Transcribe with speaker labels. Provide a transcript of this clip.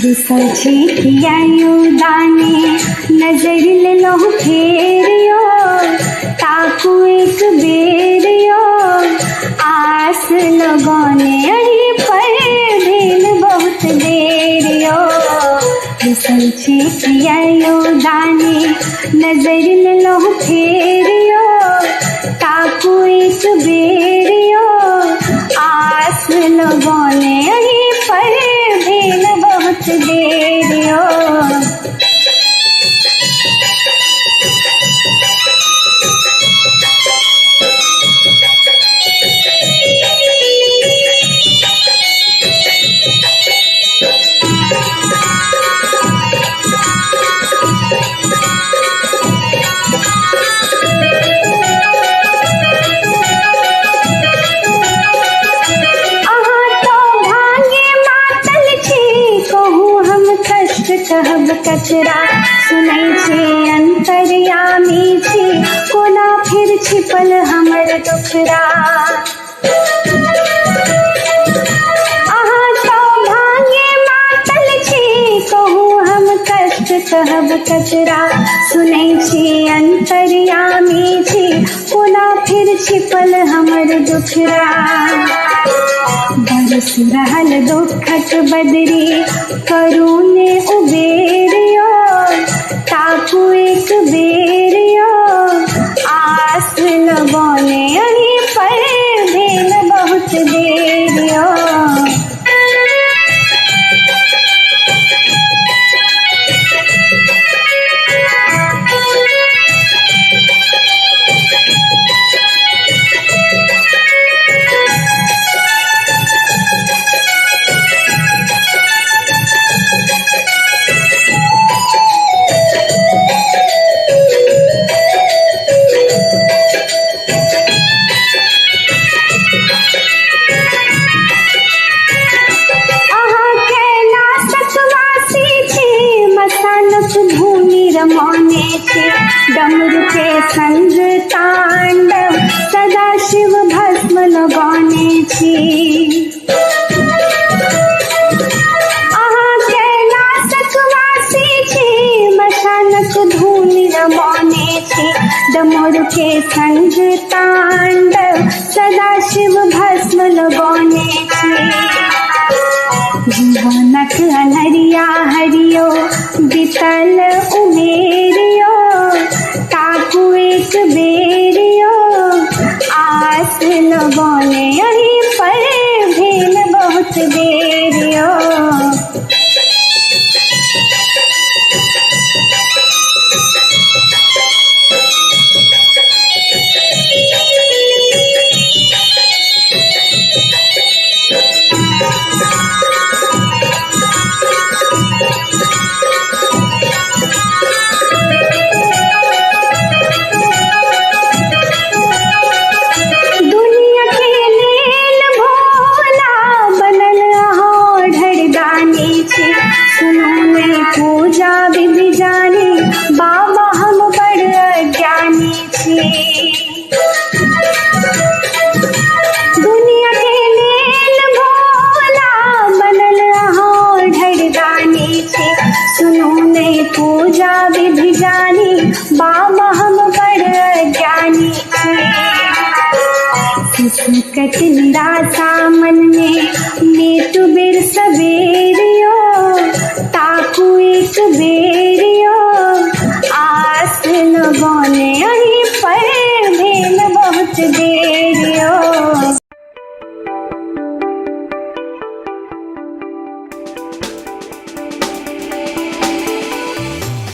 Speaker 1: छेकियायो दाने नजर ले लो फेरियो ताकू एक बेरियो आस लगोने अही पर भेल बहुत देरियो। छेकियायो दाने नजर ले लो फेरियो ताकू एक बेरियो आस लगोने अही पर भेल बहुत देरियो। कहब कचरा सुनै छे अंतर्यामी छे कोना फिर छिपल हमर दुखरा। अहाँ तो भांगे मातल छे कहूँ हम कष्ट कहब कचरा सुनै छे अंतर्यामी छे कोना फिर छिपल हमर दुखरा। बरस रहल दुखक बदरी करूने उबेरियो ताकू एक बेरियो आस लगोने अही पर भेल बहुत देरियो। रमोने छे डमरू के संग तांडव सदा शिव भस्म लगोने छे। अहाँ कैलाशक वासी छे मशानक धूनि रमोने छे डमरू के संग तांडव सदा शिव भस्म लगोने छे। जीवनक अनहरिया हरियो बितल उमेरियो ताकू एक बेरियो आस लगोने अही पर भेल बहुत देरियो। पूजा विधि जानी बाबा हम बड़ अज्ञानी छे। दुनिया के लेल भोला बनल अहाँ ढरदानी छे सुनू ने पूजा विधि जानी बाबा हम बड़ अज्ञानी छे। संकट निराशा मन में मीत बेर सवेरियो ताकू एक बेरियो आस लगोने